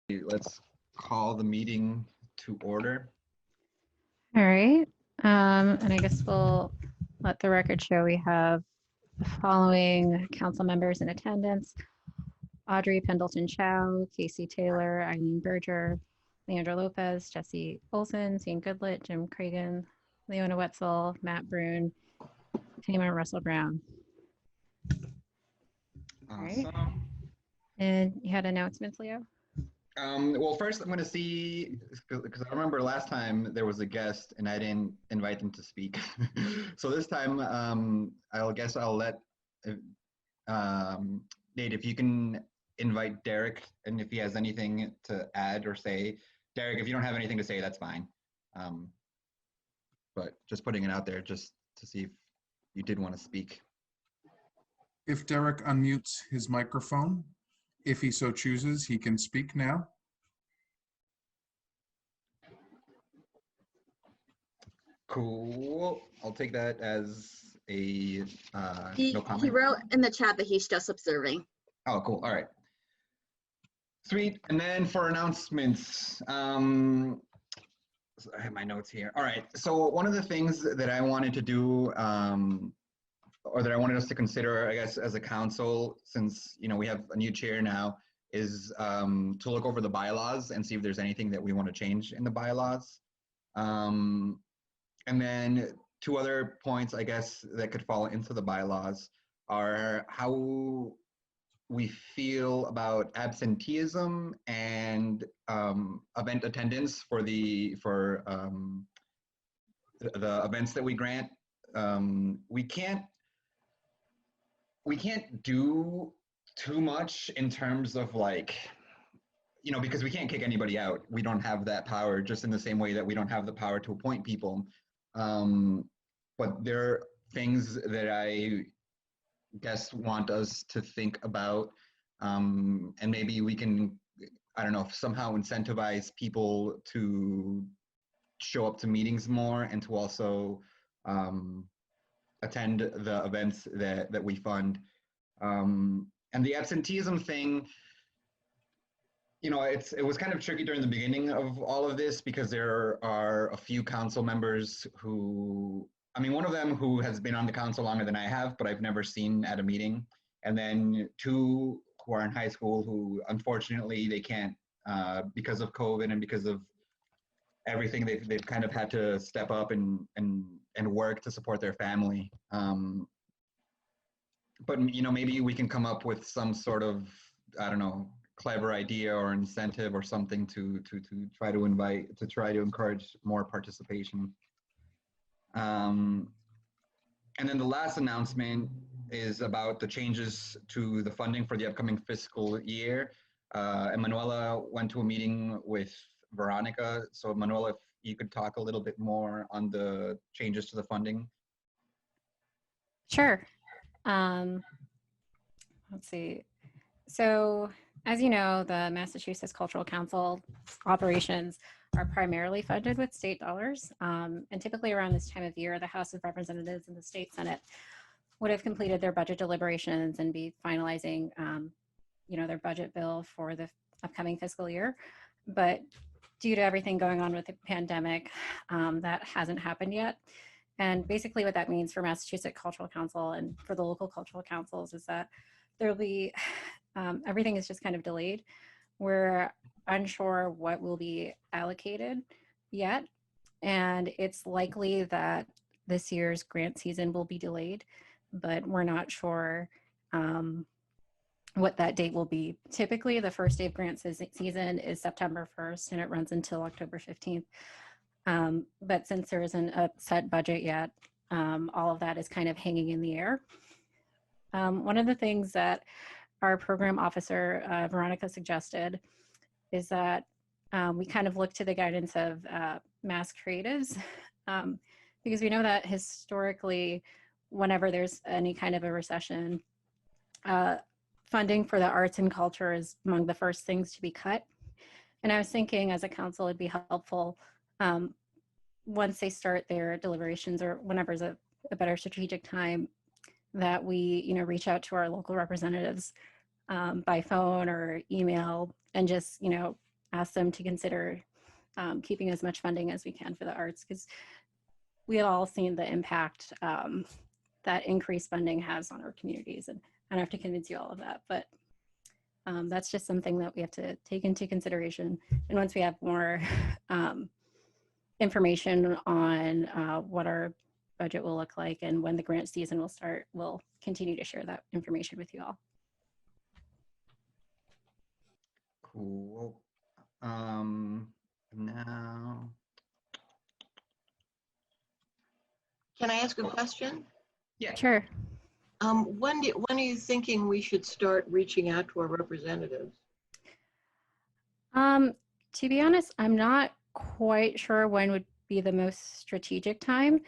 Let's call the meeting to order. All right. And I guess we'll let the record show we have the following council members in attendance: Audrey Pendleton Chow, Casey Taylor, Eileen Berger, Leandra Lopez, Jesse Olson, Zane Goodlet, Jim Cragen, Leona Wetzel, Matt Brune, Tamara Russell Brown. All right. Awesome. And you had announcements, Leo? Well, first I'm going to see, because I remember last time there was a guest and I didn't invite them to speak. So this time, I'll let Nate, if you can invite Derek, and if he has anything to add or say. Derek, if you don't have anything to say, that's fine. But just putting it out there just to see if you did want to speak. If Derek unmutes his microphone, if he so chooses, he can speak now. Cool. I'll take that as a no comment. He wrote in the chat that he's just observing. Oh, cool. All right. Sweet. And then for announcements, I have my notes here. All right. So one of the things that I wanted to do, or that I wanted us to consider, I guess, as a council, since we have a new chair now, is to look over the bylaws and see if there's anything that we want to change in the bylaws. And then two other points, I guess, that could fall into the bylaws are how we feel about absenteeism and event attendance for the events that we grant. We can't do too much in terms of because we can't kick anybody out. We don't have that power, just in the same way that we don't have the power to appoint people. But there are things that I guess want us to think about, and maybe we can, I don't know, somehow incentivize people to show up to meetings more and to also attend the events that we fund. And the absenteeism thing, it was kind of tricky during the beginning of all of this because there are a few council members who, one of them who has been on the council longer than I have, but I've never seen at a meeting. And then two who are in high school who, unfortunately, they can't, because of COVID and because of everything, they've kind of had to step up and work to support their family. But maybe we can come up with some sort of, I don't know, clever idea or incentive or something to try to encourage more participation. And then the last announcement is about the changes to the funding for the upcoming fiscal year. Emanuela went to a meeting with Veronica. So Emanuela, if you could talk a little bit more on the changes to the funding. Sure. Let's see. So, as you know, the Massachusetts Cultural Council operations are primarily funded with state dollars. And typically around this time of year, the House of Representatives and the State Senate would have completed their budget deliberations and be finalizing, their budget bill for the upcoming fiscal year. But due to everything going on with the pandemic, that hasn't happened yet. And basically what that means for Massachusetts Cultural Council and for the local cultural councils is that there'll be, everything is just kind of delayed. We're unsure what will be allocated yet. And it's likely that this year's grant season will be delayed, but we're not sure what that date will be. Typically, the first day of grant season is September 1st and it runs until October 15th. But since there isn't a set budget yet, all of that is kind of hanging in the air. One of the things that our program officer, Veronica, suggested is that we kind of look to the guidance of Mass Creatives, because we know that historically, whenever there's any kind of a recession, funding for the arts and culture is among the first things to be cut. And I was thinking as a council, it'd be helpful once they start their deliberations or whenever is a better strategic time that we, reach out to our local representatives by phone or email and just, ask them to consider keeping as much funding as we can for the arts, because we had all seen the impact that increased funding has on our communities. And I don't have to convince you all of that, but that's just something that we have to take into consideration. And once we have more information on what our budget will look like and when the grant season will start, we'll continue to share that information with you all. Cool. Now, Can I ask a question? yeah. Sure. When are you thinking we should start reaching out to our representatives? To be honest, I'm not quite sure when would be the most strategic time.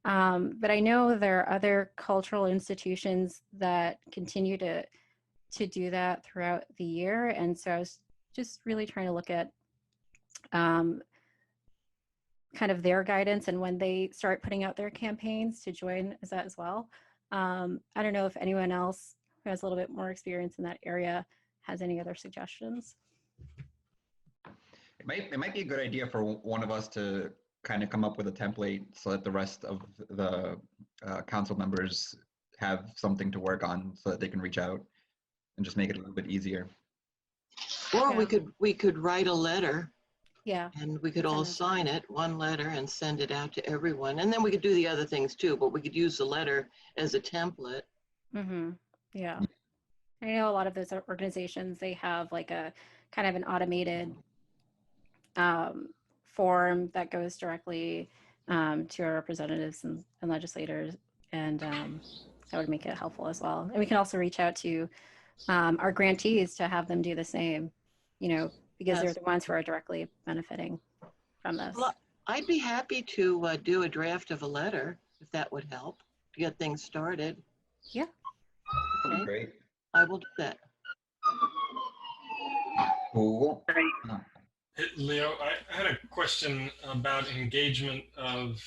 But I know there are other cultural institutions that continue to do that throughout the year. And so I was just really trying to look at kind of their guidance and when they start putting out their campaigns to join that as well. I don't know if anyone else who has a little bit more experience in that area has any other suggestions. It might be a good idea for one of us to kind of come up with a template so that the rest of the council members have something to work on so that they can reach out and just make it a little bit easier. Or Yeah. we could write a letter Yeah. and we could all Send it. sign it, one letter, and send it out to everyone. And then we could do the other things too, but we could use the letter as a template. Mm-hmm. Yeah. I know a lot of those organizations, they have like a kind of an automated form that goes directly to our representatives and legislators. And that would make it helpful as well. And we can also reach out to our grantees to have them do the same, you know, because they're Yes. the ones who are directly benefiting from this. Well, I'd be happy to do a draft of a letter if that would help to get things started. Yeah. That'd be Okay. great. I will do that. Cool. Hey, Leo, I had a question about engagement of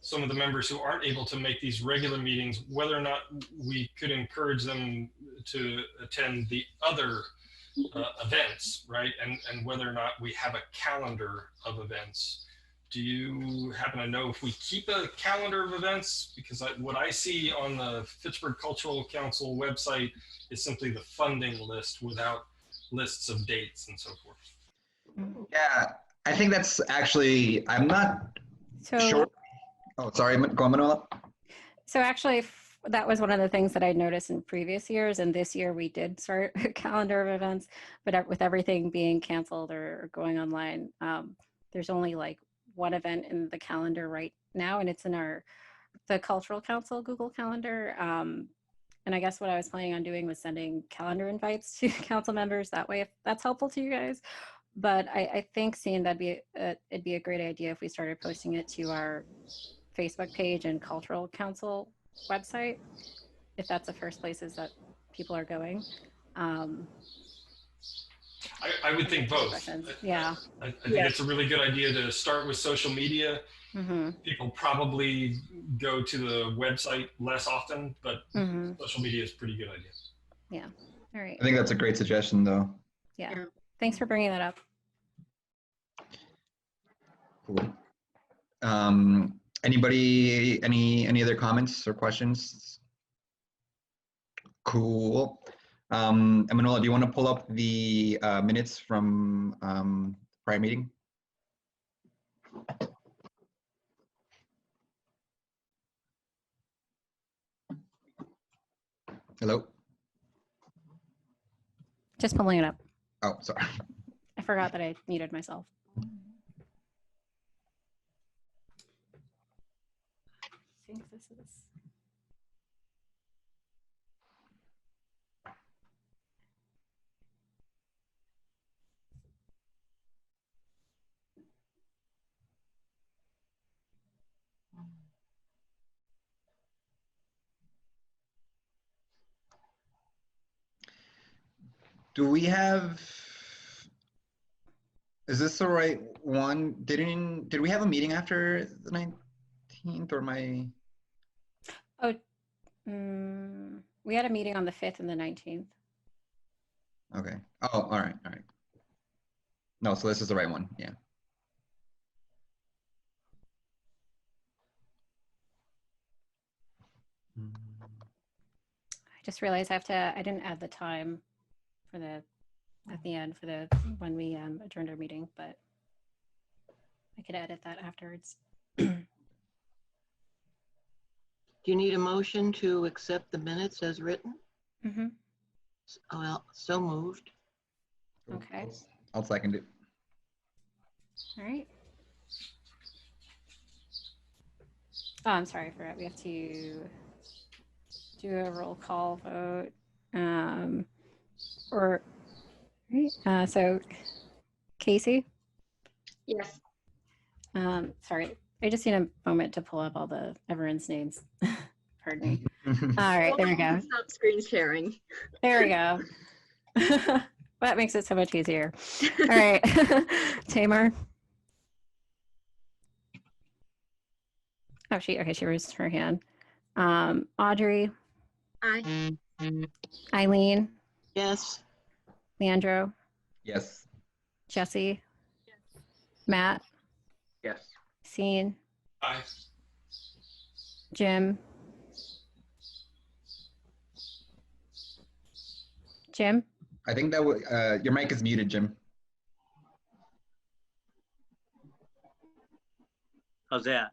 some of the members who aren't able to make these regular meetings, whether or not we could encourage them to attend the other events, right? And whether or not we have a calendar of events. Do you happen to know if we keep a calendar of events? Because what I see on the Fitchburg Cultural Council website is simply the funding list without lists of dates and so forth. Yeah, I think that's actually, I'm not So, sure. Oh, sorry, go on, Manola. so actually, that was one of the things that I noticed in previous years. And this year we did start a calendar of events, but with everything being canceled or going online, there's only like one event in the calendar right now, and it's in the Cultural Council Google Calendar. And I guess what I was planning on doing was sending calendar invites to council members that way, if that's helpful to you guys. But I think seeing it'd be a great idea if we started posting it to our Facebook page and Cultural Council website, if that's the first places that people are going. I would think both. Questions. Yeah. I think it's a really good idea to start with social media. Mm-hmm. People probably go to the website less often, but Mm-hmm. social media is a pretty good idea. Yeah. All right. I think that's a great suggestion, though. Yeah. Thanks for bringing that up. Cool. Anybody, any other comments or questions? Cool. Emanuela, do you want to pull up the minutes from prior meeting? Hello? Just pulling it up. Oh, sorry. I forgot that I muted myself. I think this is. Do we have, is this the right one? Did we have a meeting after the 19th or my? We had a meeting on the 5th and the 19th. Okay. Oh, all right. All right. No, so this is the right one. Yeah. I just realized I didn't add the time for at the end for when we adjourned our meeting, but I could edit that afterwards. Do you need a motion to accept the minutes as written? Mm-hmm. Well, so moved. Okay. I'll second it. All right. Oh, I'm sorry, I forgot. We have to do a roll call vote. So Casey, Yes. sorry, I just need a moment to pull up everyone's names. Pardon me. All right, there we go. Stop screen sharing. There we go. That makes it so much easier. All right, Tamar. Oh, she raised her hand. Audrey, Aye. Eileen, Yes. Leandro, Yes. Jesse, Matt, Yes. Scene, Aye. Jim. Jim? I think that your mic is muted, Jim. How's that?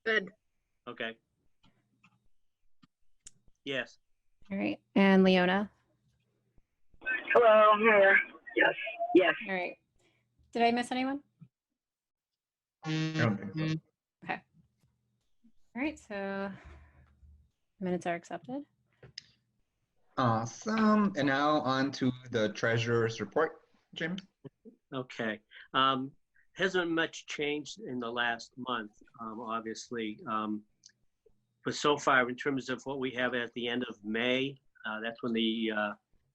Good. Okay. Yes. All right. And Leona? Hello, I'm here. Yes, yes. All right. Did I miss anyone? I don't think so. Okay. All right. So minutes are accepted. Awesome. And now on to the treasurer's report, Jim. Okay. Hasn't much changed in the last month, obviously. But so far, in terms of what we have at the end of May, that's when the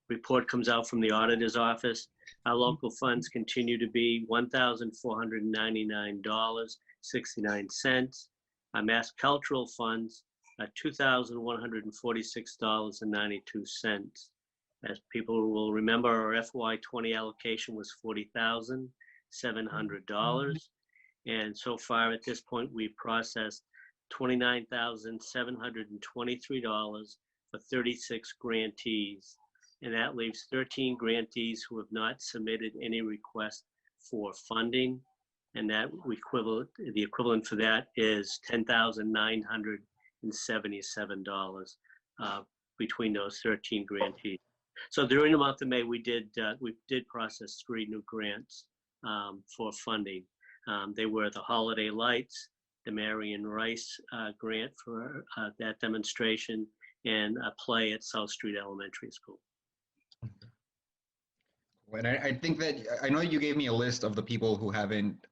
report comes out from the auditor's office. Our local funds continue to be $1,499.69. Our mass cultural funds are $2,146.92. As people will remember, our FY20 allocation was $40,700. And so far at this point, we've processed $29,723 for 36 grantees. And that leaves 13 grantees who have not submitted any request for funding. And that the equivalent for that is $10,977 between those 13 grantees. So during the month of May, we did process 3 new grants for funding. They were the Holiday Lights, the Marion Rice grant for that demonstration, and a play at South Street Elementary School. And I think that I know you gave me a list of the people who haven't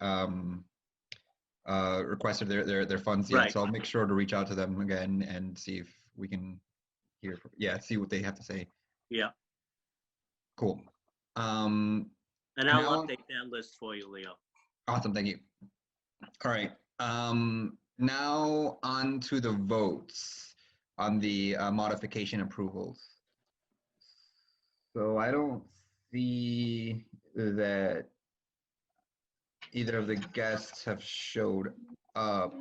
requested their funds yet. Right. So I'll make sure to reach out to them again and see if we can see what they have to say. Yeah. Cool. And I'll Now- update that list for you, Leo. Awesome, thank you. All right. Now on to the votes on the modification approvals. So I don't see that either of the guests have showed up.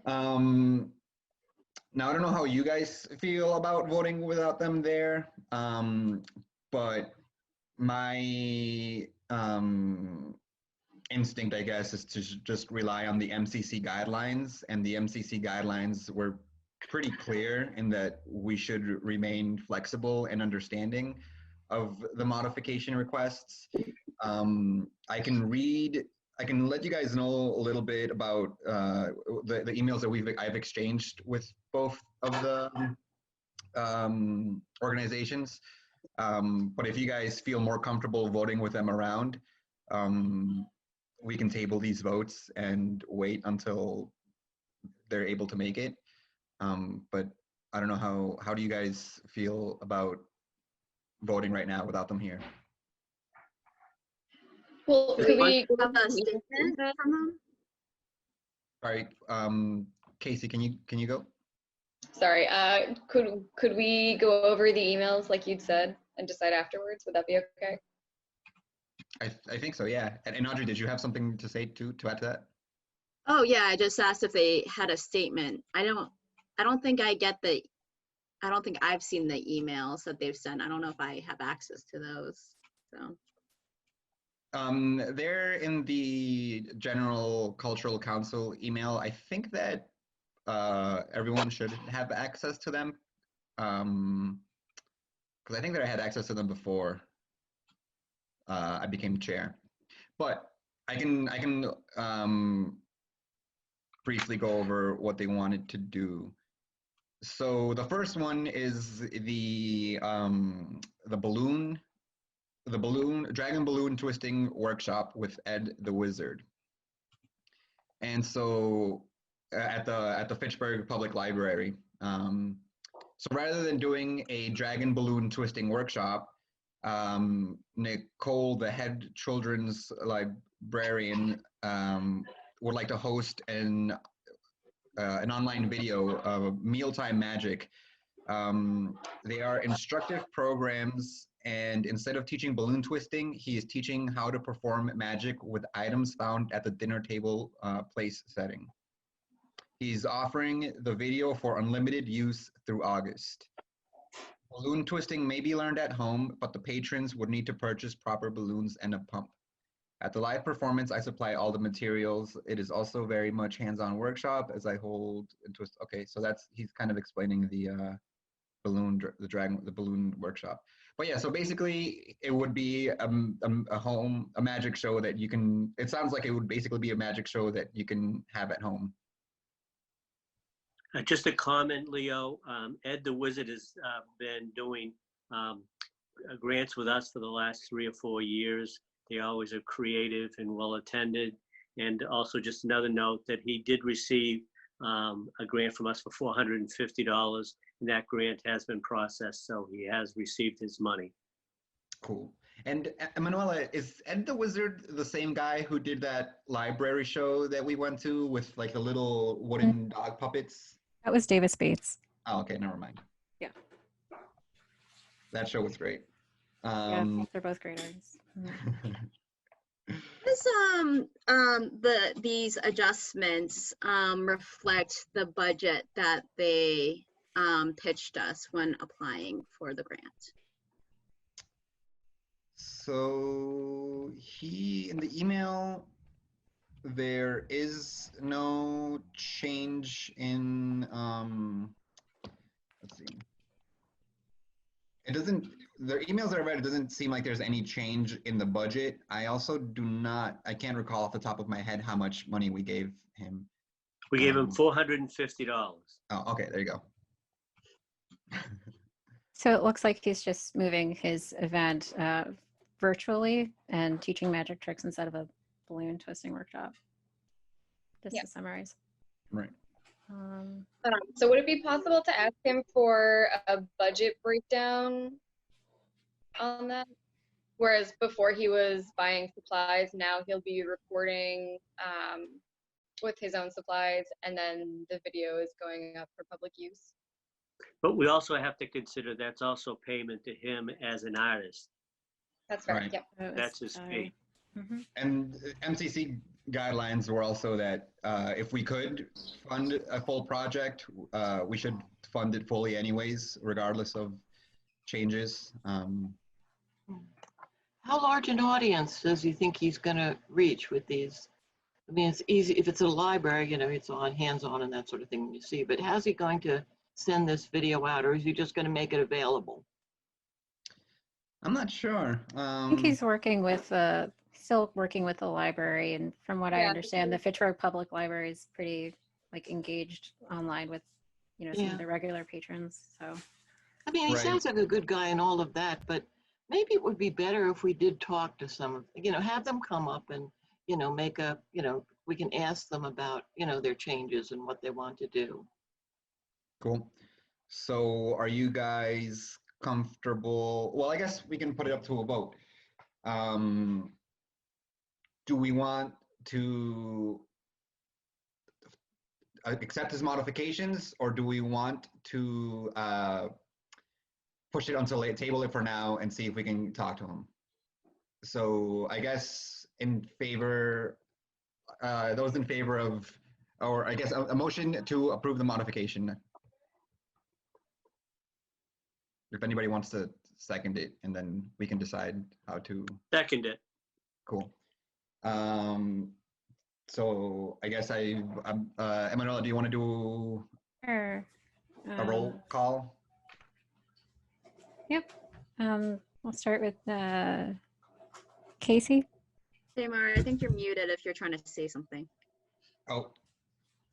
Now I don't know how you guys feel about voting without them there, but my instinct, I guess, is to just rely on the MCC guidelines, and the MCC guidelines were pretty clear in that we should remain flexible and understanding of the modification requests. I can let you guys know a little bit about the emails that I've exchanged with both of the organizations. But if you guys feel more comfortable voting with them around, we can table these votes and wait until they're able to make it. But I don't know how do you guys feel about voting right now without them here? Well, Do could we we, have a statement from them? All right, Casey, can you go? sorry, could we go over the emails like you'd said and decide afterwards? Would that be okay? I think so, yeah. And Audrey, did you have something to say to add to that? Oh, yeah, I just asked if they had a statement. I don't think I don't think I've seen the emails that they've sent. I don't know if I have access to those, so. They're in the General Cultural Council email. I think that everyone should have access to them. Because I think that I had access to them before I became chair. But I can briefly go over what they wanted to do. So the first one is the dragon balloon twisting workshop with Ed the Wizard. And so at the Fitchburg Public Library. So rather than doing a dragon balloon twisting workshop, Nicole, the head children's librarian, would like to host an online video of Mealtime Magic. They are instructive programs, and instead of teaching balloon twisting, he is teaching how to perform magic with items found at the dinner table place setting. He's offering the video for unlimited use through August. Balloon twisting may be learned at home, but the patrons would need to purchase proper balloons and a pump. At the live performance, I supply all the materials. It is also very much hands-on workshop as I hold and twist. Okay, so he's kind of explaining the balloon workshop. But yeah, so basically it would be a magic show that you can, it sounds like it would basically be a magic show that you can have at home. Just a comment, Leo. Ed the Wizard has been doing grants with us for the last 3 or 4 years. They always are creative and well attended. And also just another note that he did receive a grant from us for $450, and that grant has been processed, so he has received his money. Cool. And Emanuela, is Ed the Wizard the same guy who did that library show that we went to with like the little wooden dog puppets? That was Davis Bates. Oh, okay, never mind. Yeah. That show was great. Yeah, they're both great artists. Does these adjustments reflect the budget that they pitched us when applying for the grant? So in the email, there is no change in, let's see. It doesn't, the emails that I read, it doesn't seem like there's any change in the budget. I also I can't recall off the top of my head how much money we gave him. We gave him $450. Oh, okay, there you go. So it looks like he's just moving his event virtually and teaching magic tricks instead of a balloon twisting workshop. Just to summarize. Right. So would it be possible to ask him for a budget breakdown on that? Whereas before he was buying supplies, now he'll be recording with his own supplies, and then the video is going up for public use. But we also have to consider that's also payment to him as an artist. That's right. Right. Yep. That's his fee. And MCC guidelines were also that if we could fund a full project, we should fund it fully anyways, regardless of changes. How large an audience does he think he's going to reach with these? I mean, it's easy if it's a library, you know, it's on hands-on and that sort of thing you see, but how's he going to send this video out, or is he just going to make it available? I'm not sure. I think he's working with still working with the library, and from what I understand, the Fitchburg Public Library is pretty engaged online with some of the regular patrons. So I mean, he sounds like a good guy and all of that, but maybe it would be better if we did talk to some of, have them come up and, make a, we can ask them about, their changes and what they want to do. Cool. So are you guys comfortable? Well, I guess we can put it up to a vote. Do we want to accept his modifications, or do we want to push it until table it for now and see if we can talk to him? So I guess in favor, those in favor of, or I guess a motion to approve the modification. If anybody wants to second it, and then we can decide how to, Second it. cool. So I guess Emanuela, do you want to do Sure. a roll call? Yep. We'll start with Casey. Tamar, I think you're muted if you're trying to say something. Oh,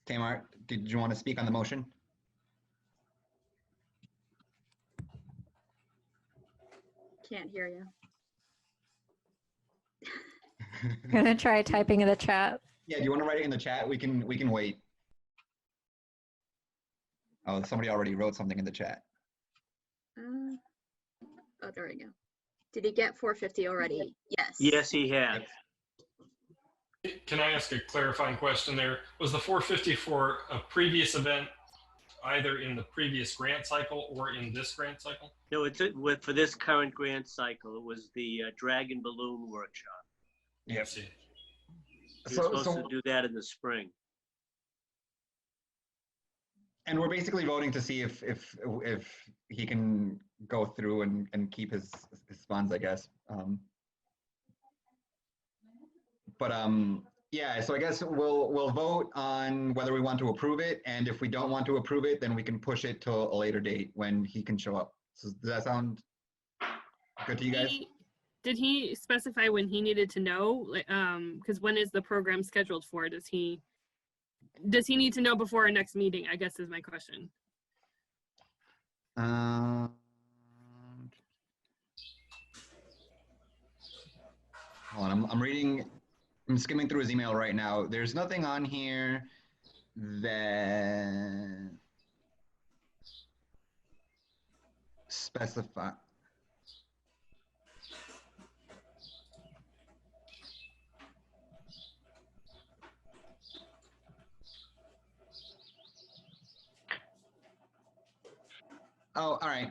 Tamar, did you want to speak on the motion? Can't hear you. I'm gonna try typing in the chat. Yeah, do you want to write it in the chat? We can wait. Oh, somebody already wrote something in the chat. Oh, there we go. Did he get 450 already? Yes. Yes, he has. Can I ask a clarifying question there? Was the 450 for a previous event, either in the previous grant cycle or in this grant cycle? No, for this current grant cycle, it was the Dragon Balloon Workshop. Yeah. See. He was supposed to do that in the spring. And we're basically voting to see if he can go through and keep his funds, I guess. Yeah, so I guess we'll vote on whether we want to approve it, and if we don't want to approve it, then we can push it till a later date when he can show up. So does that sound good to you guys? Did he specify when he needed to know? Because when is the program scheduled for? Does he need to know before our next meeting? I guess is my question. Hold on, I'm skimming through his email right now. There's nothing on here that specify. Oh, all right.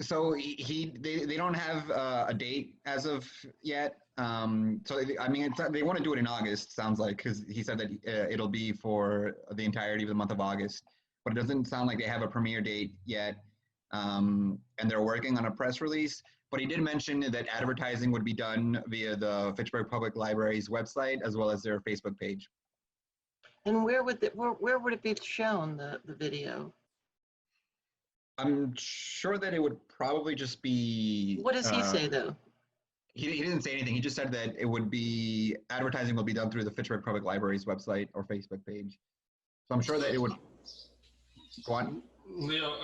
So they don't have a date as of yet. So I mean, they want to do it in August. Sounds like, because he said that it'll be for the entirety of the month of August. But it doesn't sound like they have a premiere date yet. And they're working on a press release. But he did mention that advertising would be done via the Fitchburg Public Library's website as well as their Facebook page. And where would it be shown, the video? I'm sure that it would probably just be. What does he say though? He didn't say anything. He just said that it would be, advertising will be done through the Fitchburg Public Library's website or Facebook page. So I'm sure that it would. Go on. Leo,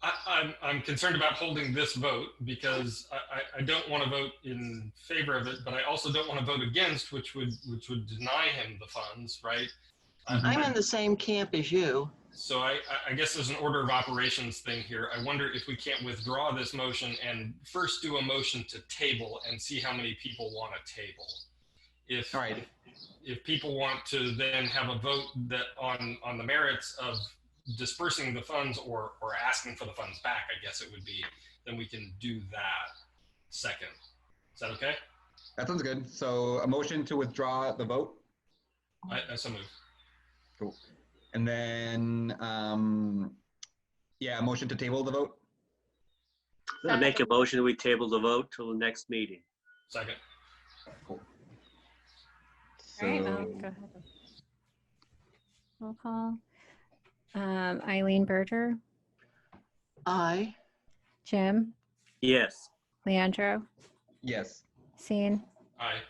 I'm concerned about holding this vote because I don't want to vote in favor of it, but I also don't want to vote against, which would deny him the funds, right? I'm in the same camp as you. So I guess there's an order of operations thing here. I wonder if we can't withdraw this motion and first do a motion to table and see how many people want to table. If people want to then have a vote that on the merits of dispersing the funds or asking for the funds back, I guess it would be, then we can do that second. Is that okay? That sounds good. So a motion to withdraw the vote? I so move. Cool. And then, yeah, a motion to table the vote? I make a motion that we table the vote till the next meeting. Second. Cool. All right, go ahead. Roll call. Eileen Berger, Aye. Jim, Yes. Leandro, Yes. Scene, Aye.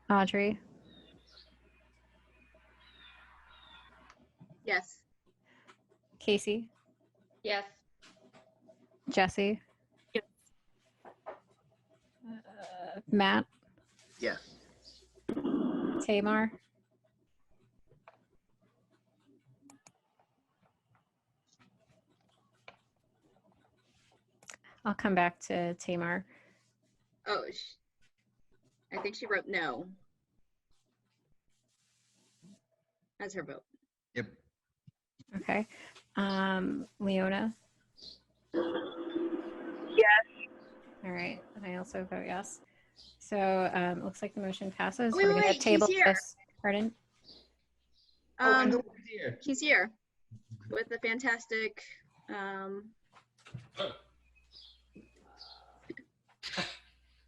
Audrey, Yes. Casey, Yes. Jesse, Yes. Matt, Yes. Tamar, I'll come back to Tamar. Oh, I think she wrote no as her vote. Yep. Okay. Leona, Yes. also vote yes. So it looks like the motion passes. Wait, We're going to wait, he's table here. this. Pardon? Um, he's here with the fantastic, Oh.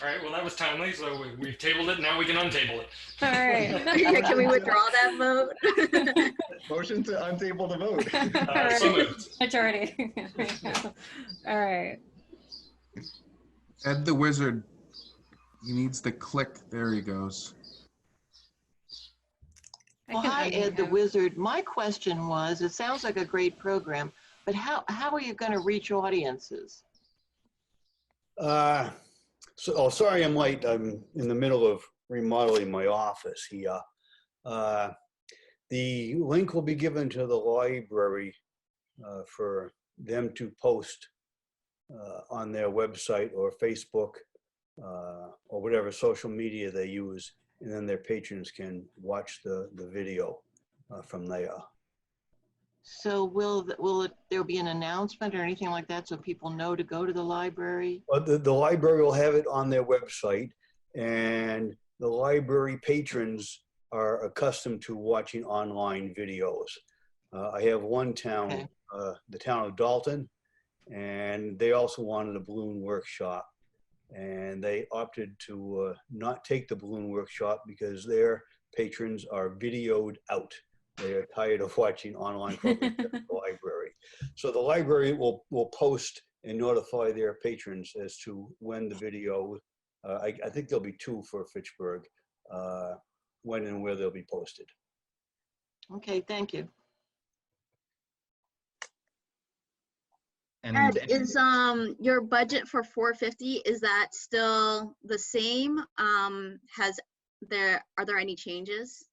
All right, well, that was timely, so we've tabled it. Now we can untable it. All right. can we withdraw that vote? Motion to untable the vote. So moved. Majority. All right. Ed the Wizard, he needs to click. There he goes. Well, hi, Ed the Wizard. My question was, it sounds like a great program, but how are you going to reach audiences? Sorry I'm late. I'm in the middle of remodeling my office here. The link will be given to the library for them to post on their website or Facebook or whatever social media they use, and then their patrons can watch the video from there. So there be an announcement or anything like that so people know to go to the library? Well, the library will have it on their website, and the library patrons are accustomed to watching online videos. I have one town, the town of Dalton, and they also wanted a balloon workshop, and they opted to not take the balloon workshop because their patrons are videoed out. They are tired of watching online programs at the library. So the library will post and notify their patrons as to when the video, I think there'll be 2 for Fitchburg, when and where they'll be posted. Okay, thank you. Ed, is your budget for 450, is that still the same? Are there any changes?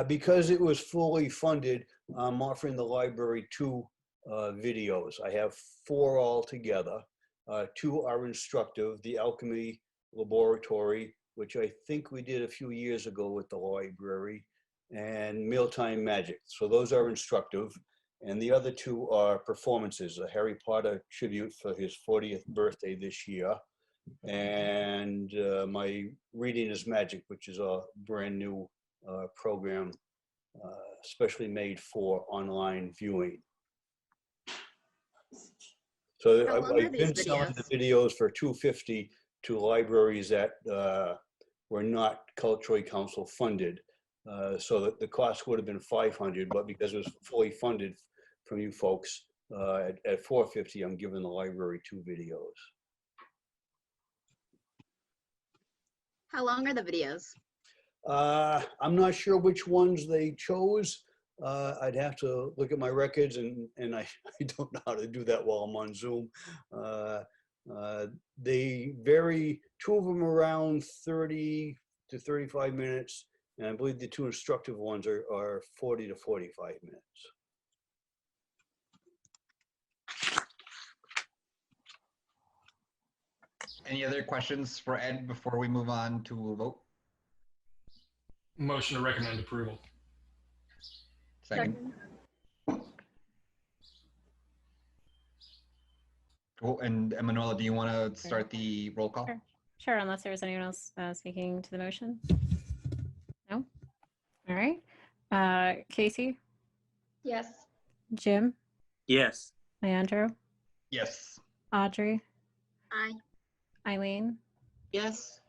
Because it was fully funded, I'm offering the library 2 videos. I have 4 altogether. 2 are instructive, the Alchemy Laboratory, which I think we did a few years ago with the library, and Mealtime Magic. So those are instructive. And the other 2 are performances, a Harry Potter tribute for his 40th birthday this year, and my Reading is Magic, which is a brand new program specially made for online viewing. So I've been selling the videos for $250 to libraries that were not Culturally Council funded. So that the cost would have been $500, but because it was fully funded from you folks, at $450, I'm giving the library 2 videos. How long are the videos? I'm not sure which ones they chose. I'd have to look at my records, and I don't know how to do that while I'm on Zoom. They vary, 2 of them around 30 to 35 minutes, and I believe the 2 instructive ones are 40 to 45 minutes. Any other questions for Ed before we move on to a vote? Motion to recommend approval. Second. Cool. And Emanuela, do you want to start the roll call? Sure, unless there's anyone else speaking to the motion. No? All right. Casey? Yes. Jim? Yes. Leandro? Yes. Audrey? Aye. Eileen? Yes.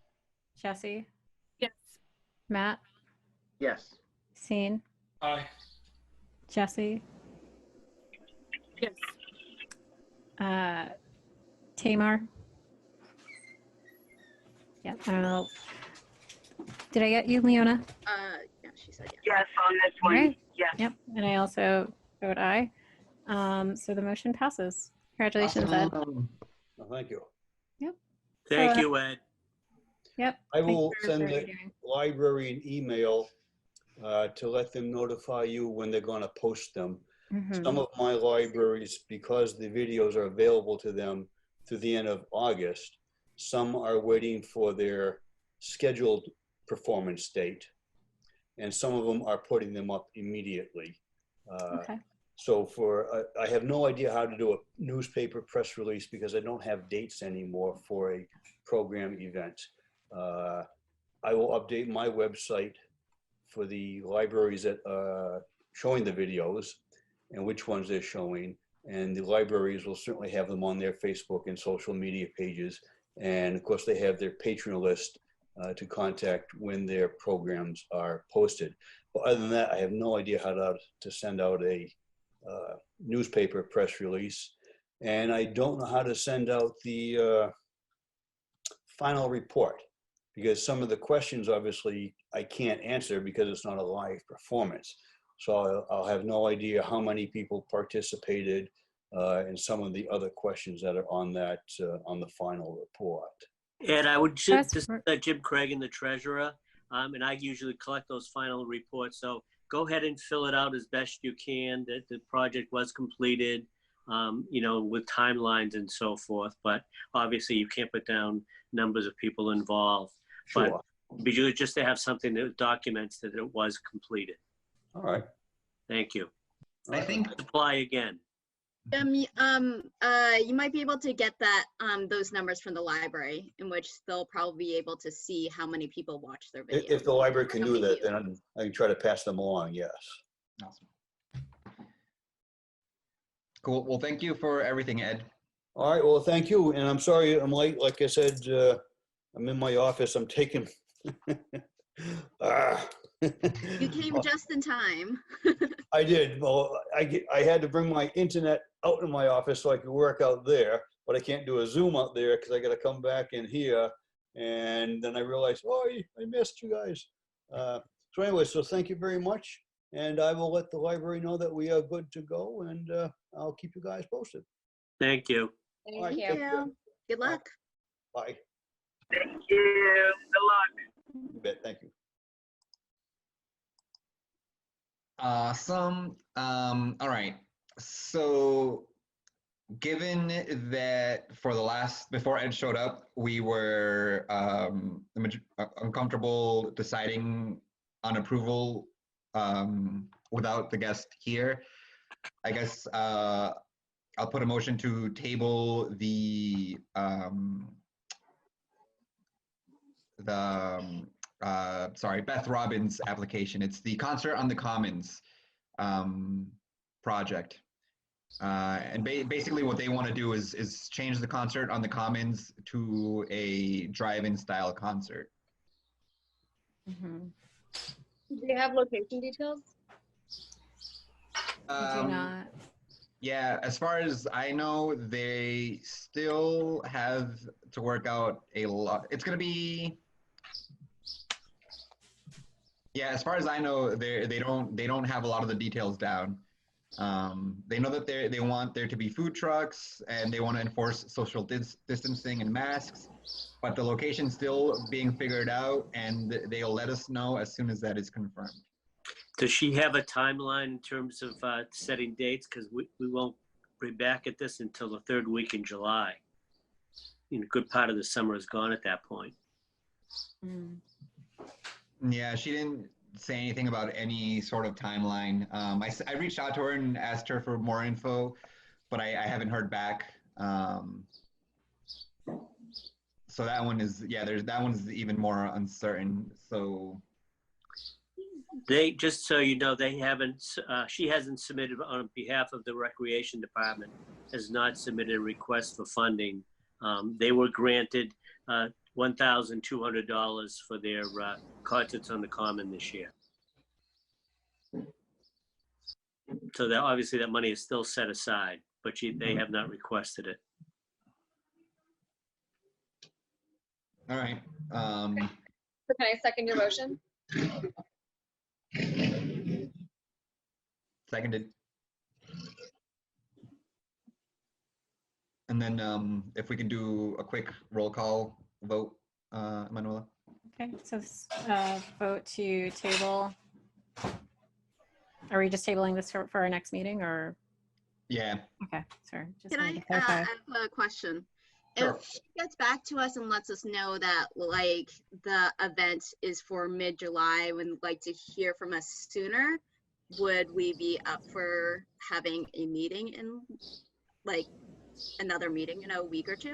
Jesse? Yes. Matt? Yes. Scene? Aye. Jesse? Yes. Tamar? Yeah, I don't know. Did I get you, Leona? Yeah, she said yes. Yes, on this All one. right. Yes. Yep, and I also vote aye. So the motion passes. Congratulations, Ed. Well, thank you. Yep. Thank you, Ed. Yep. I will Thanks for send the doing. library an email to let them notify you when they're going to post them. Mhm. Some of my libraries, because the videos are available to them through the end of August, some are waiting for their scheduled performance date, and some of them are putting them up immediately. Okay. So I have no idea how to do a newspaper press release because I don't have dates anymore for a program event. I will update my website for the libraries that are showing the videos and which ones they're showing. And the libraries will certainly have them on their Facebook and social media pages. And of course, they have their patron list to contact when their programs are posted. But other than that, I have no idea how to send out a newspaper press release. And I don't know how to send out the final report, because some of the questions, obviously, I can't answer because it's not a live performance. So I'll have no idea how many people participated and some of the other questions that are on that, on the final report. And I would just Jim Craig, the treasurer, and I usually collect those final reports. So go ahead and fill it out as best you can, that the project was completed, you know, with timelines and so forth. But obviously you can't put down numbers of people involved. Sure. But just to have something that documents that it was completed. All right. Thank you. I think apply again. You might be able to get that those numbers from the library, in which they'll probably be able to see how many people watch their video. If the library can do that, then I can try to pass them along, yes. Awesome. Cool. Well, thank you for everything, Ed. All right, well, thank you. And I'm sorry I'm late. Like I said, I'm in my office. I'm taking... You came just in time. I did. Well, I had to bring my internet out in my office so I could work out there, but I can't do a Zoom out there because I got to come back in here. And then I realized, oh, I missed you guys. So anyway, so thank you very much. And I will let the library know that we are good to go, and I'll keep you guys posted. Thank you. Thank you. Good luck. Bye. Thank you. Good luck. You bet. Thank you. Awesome. All right. So given that before Ed showed up, we were uncomfortable deciding on approval without the guest here, I guess I'll put a motion to table the Beth Robbins application. It's the Concert on the Commons project. And basically what they want to do is change the Concert on the Commons to a drive-in style concert. Mm-hmm. Do you have location details? I do not. Yeah, as far as I know, they still have to work out a lot. It's going to be... Yeah, as far as I know, they don't have a lot of the details down. They know that they want there to be food trucks and they want to enforce social distancing and masks, but the location's still being figured out, and they'll let us know as soon as that is confirmed. Does she have a timeline in terms of setting dates? Because we won't be back at this until the third week in July. You know, a good part of the summer is gone at that point. Mm. Yeah, she didn't say anything about any sort of timeline. I reached out to her and asked her for more info, but I haven't heard back. So that one is, that one's even more uncertain. So They, just so you know, they haven't, she hasn't submitted on behalf of the Recreation Department, has not submitted a request for funding. They were granted $1,200 for their concerts on the Common this year. So that obviously that money is still set aside, but they have not requested it. all right. So can I second your motion? Seconded. And then if we can do a quick roll call vote, Manuela. Okay, so vote to table. Are we just tabling this for our next meeting, or? Yeah. Okay, sorry. Just Can I wanted to clarify. ask a question? Sure. If she gets back to us and lets us know that like the event is for mid-July, we'd like to hear from us sooner, would we be up for having a meeting in like another meeting in a week or two?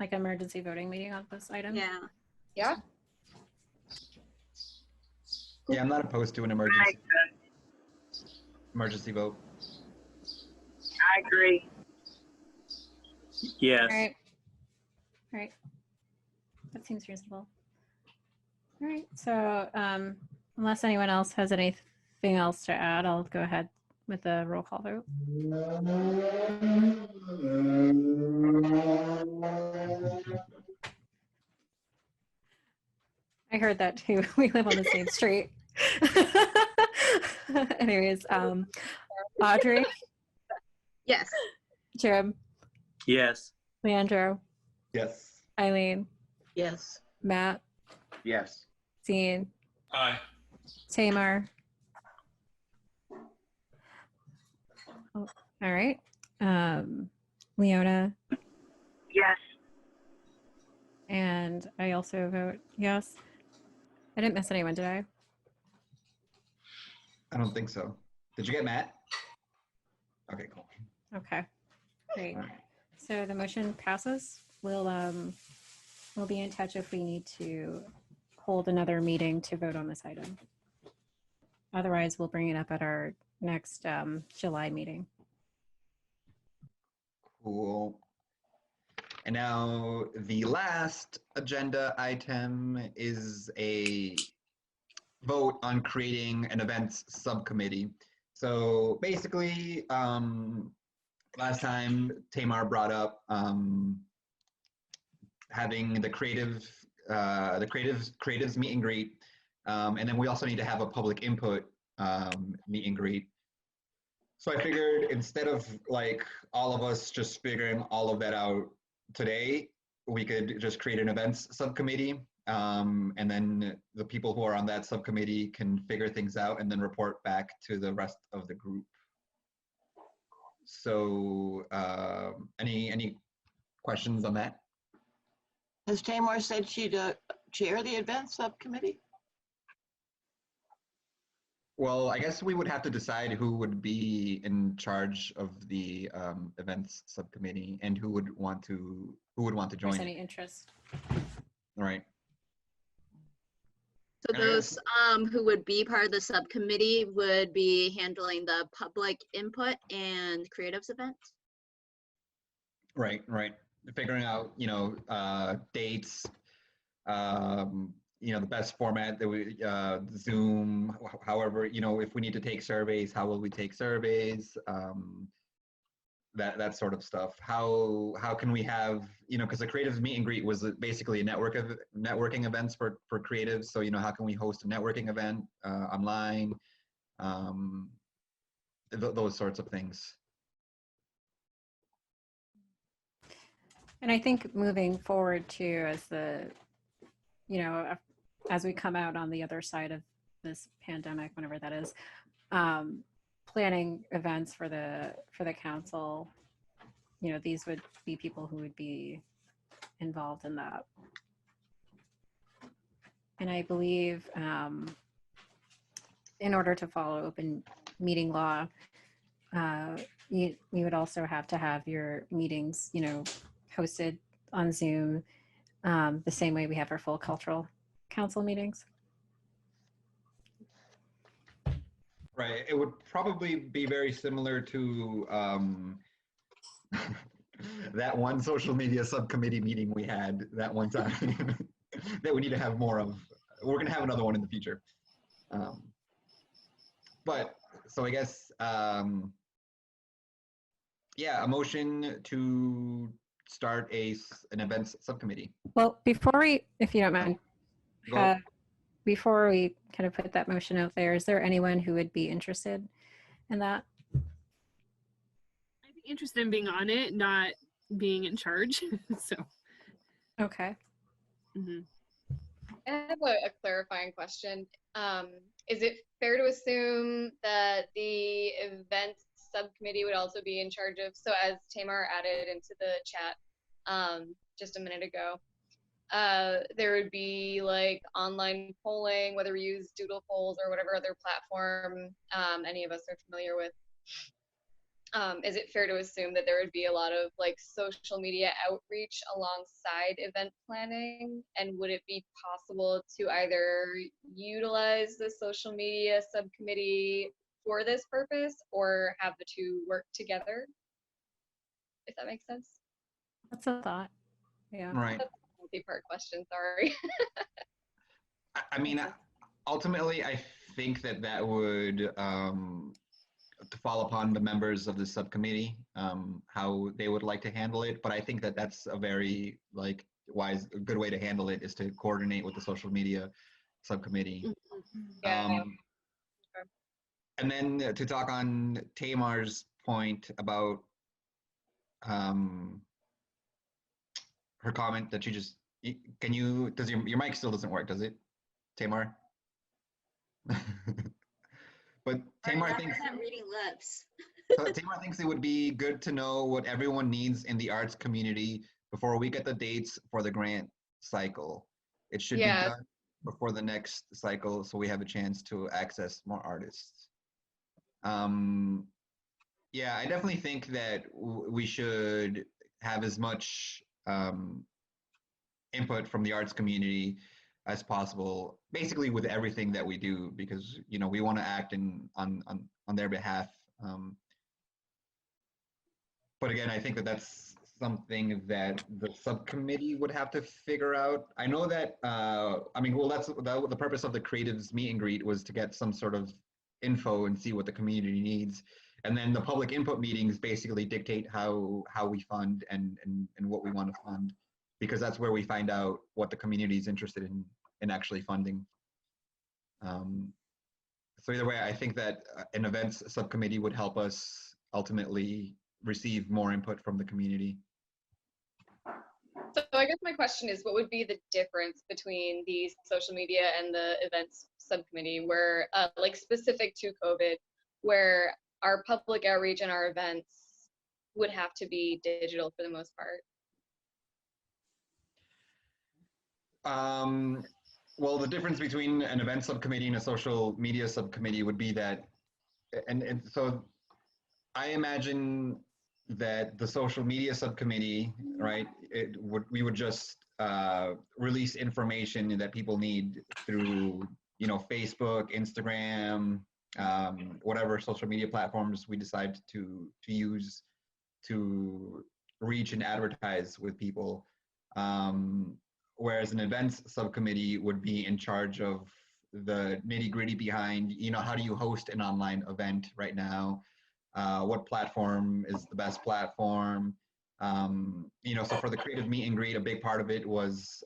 Like emergency voting meeting on this item? Yeah. Yeah. Yeah, I'm not opposed to an emergency vote. I agree. Yes. All right. All right. That seems reasonable. All right. So unless anyone else has anything else to add, I'll go ahead with the roll call vote. I heard that too. We live on the same street. Anyways, Audrey, Yes. Jim, Yes. Leandro, Yes. Eileen, Yes. Matt, Yes. Zine, Aye. Tamar. Oh, all right. Leona, Yes. and I also vote yes. I didn't miss anyone, did I? I don't think so. Did you get Matt? Okay, cool. Okay, great. All right. So the motion passes. We'll be in touch if we need to hold another meeting to vote on this item. Otherwise, we'll bring it up at our next July meeting. Cool. And now the last agenda item is a vote on creating an events subcommittee. So basically, last time Tamar brought up having the creatives meet and greet, and then we also need to have a public input meet and greet. So I figured instead of like all of us just figuring all of that out today, we could just create an events subcommittee, and then the people who are on that subcommittee can figure things out and then report back to the rest of the group. So any questions on that? Has Tamar said she'd chair the event subcommittee? Well, I guess we would have to decide who would be in charge of the events subcommittee and who would want to If join there's it. any interest. All right. So those who would be part of the subcommittee would be handling the public input and creatives events. Right. Figuring out, dates, the best format that we, Zoom, however, if we need to take surveys, how will we take surveys? That sort of stuff. How can we have, because the creatives meet and greet was basically a network of networking events for creatives. So, how can we host a networking event online? Those sorts of things. And I think moving forward too, as we come out on the other side of this pandemic, whenever that is, planning events for the council, these would be people who would be involved in that. And I believe in order to follow open meeting law, you would also have to have your meetings, hosted on Zoom, the same way we have our full cultural council meetings. Right. It would probably be very similar to that one social media subcommittee meeting we had that one time that we need to have more of. We're going to have another one in the future. But so I guess, a motion to start an events subcommittee. Well, before we, if you don't mind, Go. before we kind of put that motion out there, is there anyone who would be interested in that? I'd be interested in being on it, not being in charge. So. Okay. Mm-hmm. I have a clarifying question. Is it fair to assume that the events subcommittee would also be in charge of, so as Tamar added into the chat just a minute ago, there would be like online polling, whether we use Doodle polls or whatever other platform any of us are familiar with. Is it fair to assume that there would be a lot of like social media outreach alongside event planning? And would it be possible to either utilize the social media subcommittee for this purpose or have the two work together? If that makes sense. That's a thought. Yeah. Right. That's a multi-part question, sorry. I mean, ultimately, I think that that would to fall upon the members of the subcommittee, how they would like to handle it. But I think that that's a very like a good way to handle it is to coordinate with the social media subcommittee. Yeah. And then to talk on Tamar's point about her comment that does your mic still doesn't work, does it, Tamar? But Tamar thinks I'm reading lips. Tamar thinks it would be good to know what everyone needs in the arts community before we get the dates for the grant cycle. It should be done before the next cycle so we have a chance to access more artists. Yeah, I definitely think that we should have as much input from the arts community as possible, basically with everything that we do, because we want to act on their behalf. But again, I think that that's something that the subcommittee would have to figure out. I know that that's the purpose of the Creatives Meet and Greet was to get some sort of info and see what the community needs, and then the public input meetings basically dictate how we fund and what we want to fund, because that's where we find out what the community is interested in actually funding. So either way, I think that an events subcommittee would help us ultimately receive more input from the community. So I guess my question is, what would be the difference between the social media and the events subcommittee where, like specific to COVID, where our public outreach and our events would have to be digital for the most part? Well, the difference between an event subcommittee and a social media subcommittee would be that, and so I imagine that the social media subcommittee, right, we would just release information that people need through, Facebook, Instagram, whatever social media platforms we decide to use to reach and advertise with people. Whereas an events subcommittee would be in charge of the nitty-gritty behind, how do you host an online event right now? What platform is the best platform? So for the Creative Meet and Greet, a big part of it was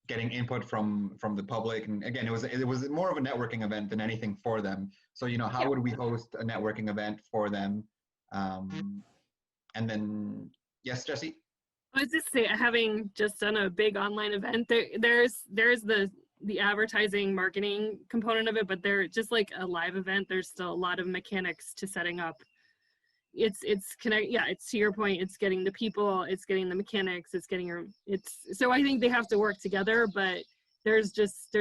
getting input from the public. And again, it was more of a networking event than anything for them. So, how would we host a networking event for them? And then, yes, Jesse? I was just saying, having just done a big online event, there's the advertising marketing component of it, but they're just like a live event. There's still a lot of mechanics to setting up. It's to your point, it's getting the people, it's getting the mechanics, so I think they have to work together, but there's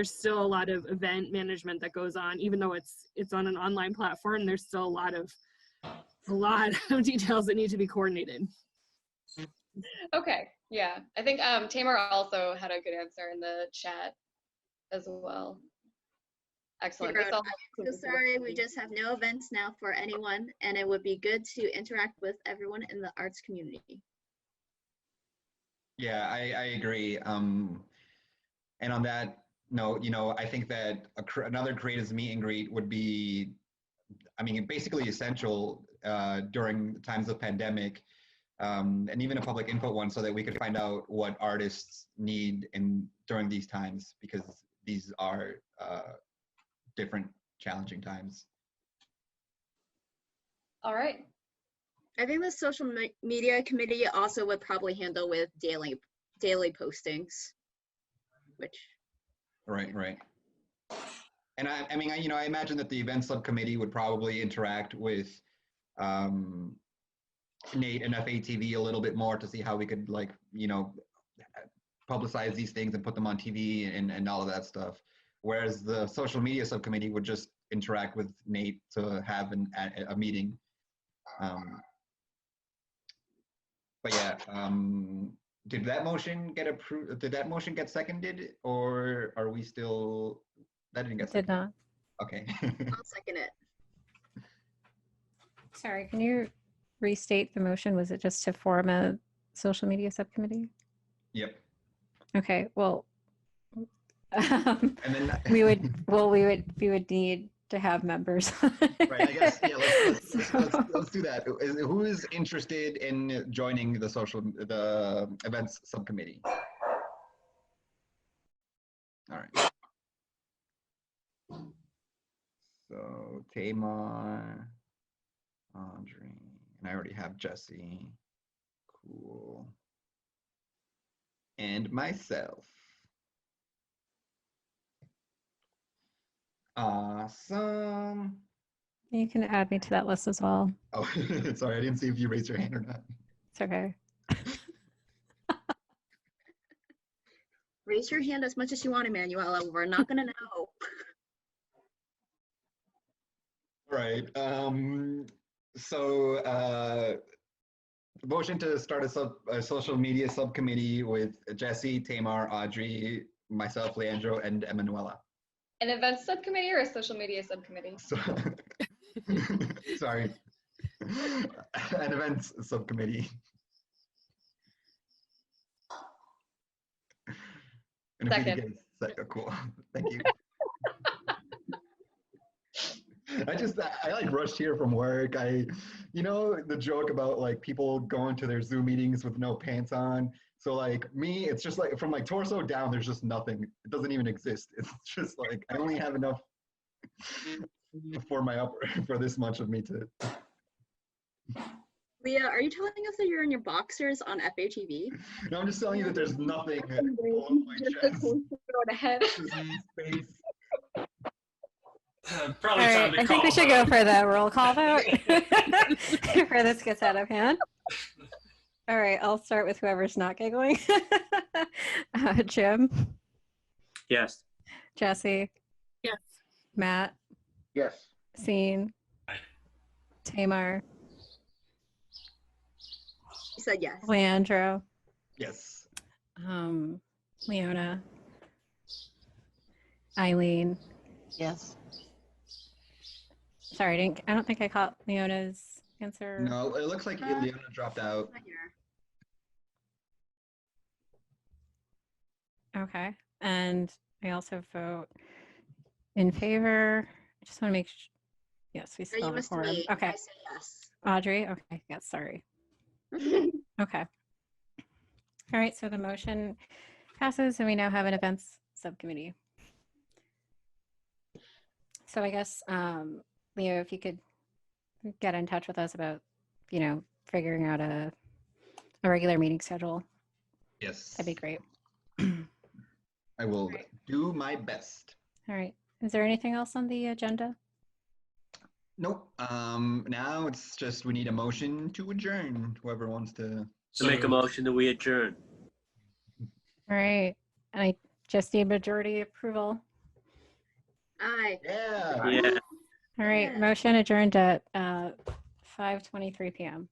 still a lot of event management that goes on, even though it's on an online platform. There's still a lot of details that need to be coordinated. Okay, yeah. I think Tamar also had a good answer in the chat as well. Excellent. I'm so sorry, we just have no events now for anyone, and it would be good to interact with everyone in the arts community. Yeah, I agree. And on that note, I think that another Creatives Meet and Greet would be, basically essential during times of pandemic. And even a public input one, so that we could find out what artists need during these times, because these are different, challenging times. All right. I think the social media committee also would probably handle with daily postings, which. Right. And I imagine that the event subcommittee would probably interact with Nate and FATV a little bit more to see how we could publicize these things and put them on TV and all of that stuff. Whereas the social media subcommittee would just interact with Nate to have a meeting. But yeah, did that motion get approved? Did that motion get seconded, or are we still? That didn't get Did seconded. not. Okay. I'll second it. Sorry, can you restate the motion? Was it just to form a social media subcommittee? Yep. Okay, well, And then we would need to have members. right, I guess, yeah, let's do that. Who is interested in joining the events subcommittee? All right. So Tamar, Audrey, and I already have Jesse. Cool. And myself. Awesome. You can add me to that list as well. Oh, sorry, I didn't see if you raised your hand or not. It's okay. Raise your hand as much as you want, Emanuela. We're not gonna know. Right. So motion to start a social media subcommittee with Jesse, Tamar, Audrey, myself, Leandro, and Emanuela. An events subcommittee or a social media subcommittee? So, sorry. An events subcommittee. And if we could get cool. Thank you. I like rushed here from work. You know, the joke about like people going to their Zoom meetings with no pants on. So like me, it's just like from like torso down, there's just nothing. It doesn't even exist. It's just like, I only have enough for this much of me to. Leah, are you telling us that you're in your boxers on FHEV? No, I'm just telling you that there's nothing below my chest. Go ahead. Space. Probably All time right, to I call think we should vote. go for the roll call vote before this gets out of hand. All right, I'll start with whoever's not giggling. Jim, Yes. Jesse, Yes. Matt, Yes. Scene, Aye. Tamar, You said yes. Leandro, Yes. Leona, Eileen. Yes. Sorry, I don't think I caught Leona's answer. No, it looks like Leona dropped out. Not here. Okay, and I also vote in favor. I just want to make sure. Yes, we No, still you have a missed quorum. me. Okay, I say yes. Audrey. Okay, yes, sorry. Okay. All right, so the motion passes and we now have an events subcommittee. So I guess, Leo, if you could get in touch with us about, figuring out a regular meeting schedule, Yes. that'd be great. I will do my best. All right. Is there anything else on the agenda? Nope. Now it's just we need a motion to adjourn. Whoever wants to. To make a motion that we adjourn. All right. And I just need majority approval. Aye. Yeah. Yeah. All right. Yeah. Motion adjourned at 5:23 p.m.